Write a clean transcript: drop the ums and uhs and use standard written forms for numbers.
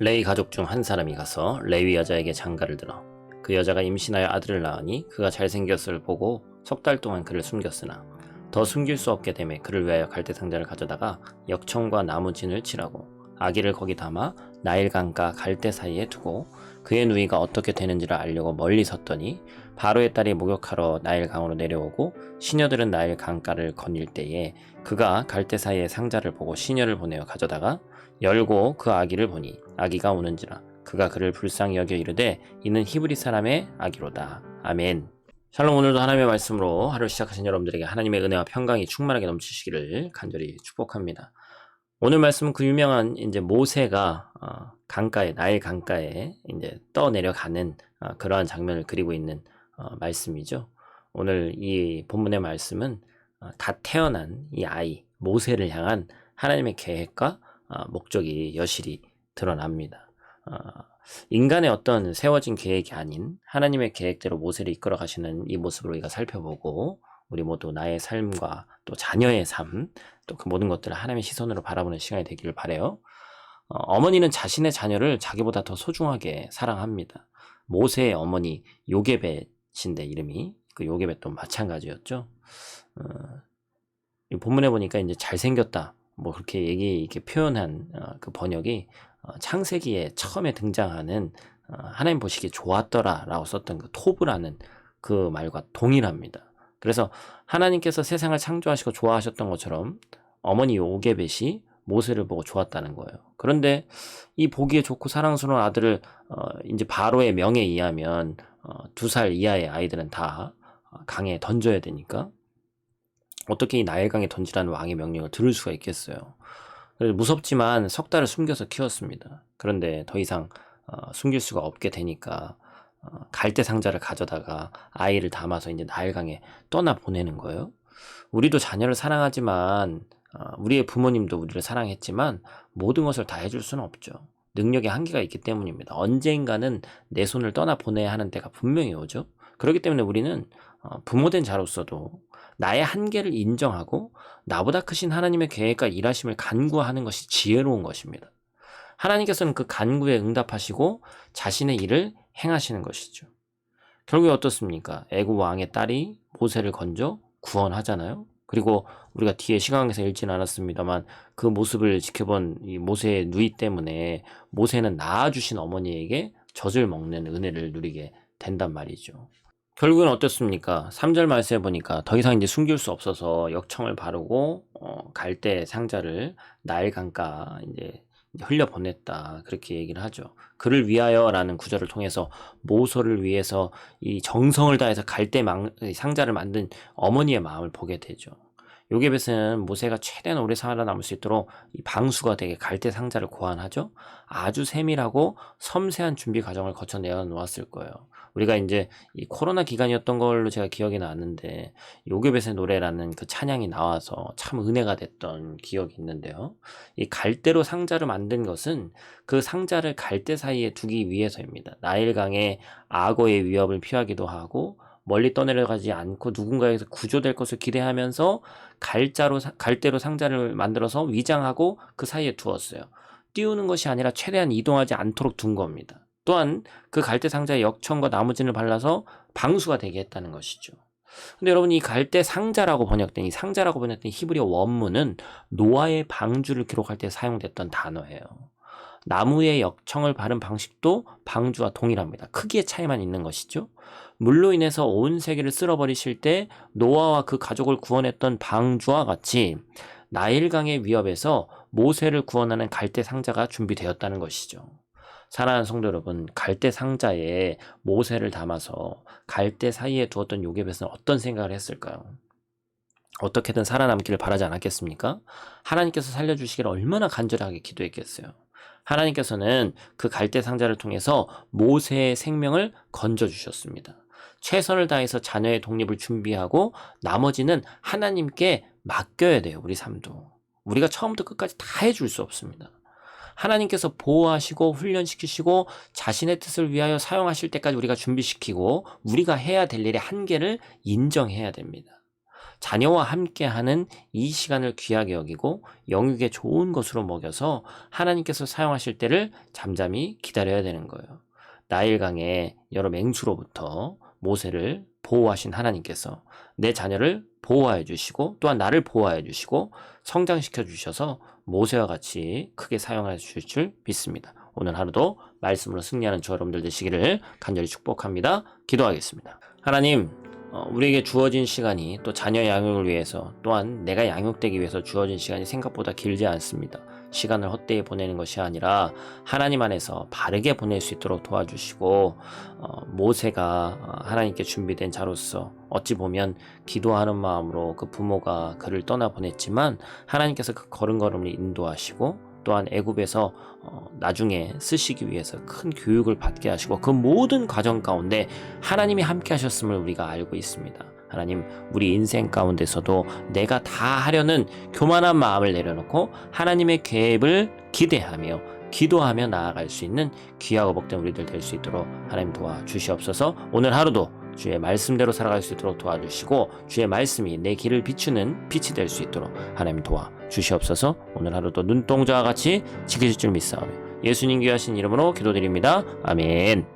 레위 가족 중 한 사람이 가서 레위 여자에게 장가를 들어 그 여자가 임신하여 아들을 낳으니 그가 잘생겼을 보고 석 달 동안 그를 숨겼으나 더 숨길 수 없게 되매 그를 위하여 갈대 상자를 가져다가 역청과 나무진을 칠하고 아기를 거기 담아 나일 강가 갈대 사이에 두고 그의 누이가 어떻게 되는지를 알려고 멀리 섰더니 바로의 딸이 목욕하러 나일 강으로 내려오고 시녀들은 나일 강가를 거닐 때에 그가 갈대 사이에 상자를 보고 시녀를 보내어 가져다가 열고 그 아기를 보니 아기가 우는지라 그가 그를 불쌍히 여겨 이르되 이는 히브리 사람의 아기로다. 아멘. 샬롬. 오늘도 하나님의 말씀으로 하루 시작하신 여러분들에게 하나님의 은혜와 평강이 충만하게 넘치시기를 간절히 축복합니다. 오늘 말씀은 그 유명한 이제 모세가 강가에 나일 강가에 이제 떠내려가는 그러한 장면을 그리고 있는 말씀이죠. 오늘 이 본문의 말씀은 갓 태어난 이 아이 모세를 향한 하나님의 계획과 목적이 여실히 드러납니다. 인간의 어떤 세워진 계획이 아닌 하나님의 계획대로 모세를 이끌어 가시는 이 모습을 우리가 살펴보고 우리 모두 나의 삶과 또 자녀의 삶, 또 그 모든 것들을 하나님의 시선으로 바라보는 시간이 되기를 바라요. 어머니는 자신의 자녀를 자기보다 더 소중하게 사랑합니다. 모세의 어머니 요게벳인데 이름이 그 요게벳도 마찬가지였죠. 이 본문에 보니까 이제 잘생겼다 뭐 그렇게 이렇게 표현한 그 번역이 창세기에 처음에 등장하는 하나님 보시기에 좋았더라 라고 썼던 그 토브라는 그 말과 동일합니다. 그래서 하나님께서 세상을 창조하시고 좋아하셨던 것처럼 어머니 요게벳이 모세를 보고 좋았다는 거예요. 그런데 이 보기에 좋고 사랑스러운 아들을 이제 바로의 명에 의하면 2살 이하의 아이들은 다 강에 던져야 되니까 어떻게 이 나일강에 던지라는 왕의 명령을 들을 수가 있겠어요. 그래서 무섭지만 석 달을 숨겨서 키웠습니다. 그런데 더 이상 숨길 수가 없게 되니까 갈대 상자를 가져다가 아이를 담아서 이제 나일강에 떠나 보내는 거예요. 우리도 자녀를 사랑하지만 우리의 부모님도 우리를 사랑했지만 모든 것을 다 해줄 수는 없죠. 능력의 한계가 있기 때문입니다. 언젠가는 내 손을 떠나 보내야 하는 때가 분명히 오죠. 그렇기 때문에 우리는 부모된 자로서도 나의 한계를 인정하고 나보다 크신 하나님의 계획과 일하심을 간구하는 것이 지혜로운 것입니다. 하나님께서는 그 간구에 응답하시고 자신의 일을 행하시는 것이죠. 결국에 어떻습니까? 애굽 왕의 딸이 모세를 건져 구원하잖아요. 그리고 우리가 뒤에 시강에서 읽지는 않았습니다만 그 모습을 지켜본 이 모세의 누이 때문에 모세는 낳아주신 어머니에게 젖을 먹는 은혜를 누리게 된단 말이죠. 결국은 어떻습니까? 3절 말씀에 보니까 더 이상 이제 숨길 수 없어서 역청을 바르고 갈대 상자를 나일 강가 이제 흘려 보냈다 그렇게 얘기를 하죠. 그를 위하여라는 구절을 통해서 모세를 위해서 이 정성을 다해서 갈대 상자를 만든 어머니의 마음을 보게 되죠. 요게벳은 모세가 최대한 오래 살아남을 수 있도록 이 방수가 되게 갈대 상자를 고안하죠. 아주 세밀하고 섬세한 준비 과정을 거쳐 내어 놓았을 거예요. 우리가 이제 이 코로나 기간이었던 걸로 제가 기억이 나는데 요게벳의 노래라는 그 찬양이 나와서 참 은혜가 됐던 기억이 있는데요. 이 갈대로 상자를 만든 것은 그 상자를 갈대 사이에 두기 위해서입니다. 나일강의 악어의 위협을 피하기도 하고 멀리 떠내려가지 않고 누군가에서 구조될 것을 기대하면서 갈대로 상자를 만들어서 위장하고 그 사이에 두었어요. 띄우는 것이 아니라 최대한 이동하지 않도록 둔 겁니다. 또한 그 갈대 상자에 역청과 나무진을 발라서 방수가 되게 했다는 것이죠. 근데 여러분 이 갈대 상자라고 번역된 이 상자라고 번역된 히브리어 원문은 노아의 방주를 기록할 때 사용됐던 단어예요. 나무에 역청을 바른 방식도 방주와 동일합니다. 크기의 차이만 있는 것이죠. 물로 인해서 온 세계를 쓸어버리실 때 노아와 그 가족을 구원했던 방주와 같이 나일강의 위협에서 모세를 구원하는 갈대 상자가 준비되었다는 것이죠. 사랑하는 성도 여러분, 갈대 상자에 모세를 담아서 갈대 사이에 두었던 요게벳은 어떤 생각을 했을까요? 어떻게든 살아남기를 바라지 않았겠습니까? 하나님께서 살려주시기를 얼마나 간절하게 기도했겠어요. 하나님께서는 그 갈대 상자를 통해서 모세의 생명을 건져주셨습니다. 최선을 다해서 자녀의 독립을 준비하고 나머지는 하나님께 맡겨야 돼요. 우리 삶도. 우리가 처음부터 끝까지 다 해줄 수 없습니다. 하나님께서 보호하시고 훈련시키시고 자신의 뜻을 위하여 사용하실 때까지 우리가 준비시키고 우리가 해야 될 일의 한계를 인정해야 됩니다. 자녀와 함께하는 이 시간을 귀하게 여기고 영육에 좋은 것으로 먹여서 하나님께서 사용하실 때를 잠잠히 기다려야 되는 거예요. 나일강의 여러 맹수로부터 모세를 보호하신 하나님께서 내 자녀를 보호하여 주시고 또한 나를 보호하여 주시고 성장시켜 주셔서 모세와 같이 크게 사용하여 주실 줄 믿습니다. 오늘 하루도 말씀으로 승리하는 저 여러분들 되시기를 간절히 축복합니다. 기도하겠습니다. 하나님, 우리에게 주어진 시간이 또 자녀 양육을 위해서 또한 내가 양육되기 위해서 주어진 시간이 생각보다 길지 않습니다. 시간을 헛되이 보내는 것이 아니라 하나님 안에서 바르게 보낼 수 있도록 도와주시고 모세가 하나님께 준비된 자로서 어찌 보면 기도하는 마음으로 그 부모가 그를 떠나보냈지만 하나님께서 그 걸음걸음을 인도하시고 또한 애굽에서 나중에 쓰시기 위해서 큰 교육을 받게 하시고 그 모든 과정 가운데 하나님이 함께 하셨음을 우리가 알고 있습니다. 하나님, 우리 인생 가운데서도 내가 다 하려는 교만한 마음을 내려놓고 하나님의 계획을 기대하며 기도하며 나아갈 수 있는 귀하고 복된 우리들 될 수 있도록 하나님 도와주시옵소서. 오늘 하루도 주의 말씀대로 살아갈 수 있도록 도와주시고 주의 말씀이 내 길을 비추는 빛이 될 수 있도록 하나님 도와주시옵소서. 오늘 하루도 눈동자와 같이 지키실 줄 믿사오며 예수님 귀하신 이름으로 기도드립니다. 아멘.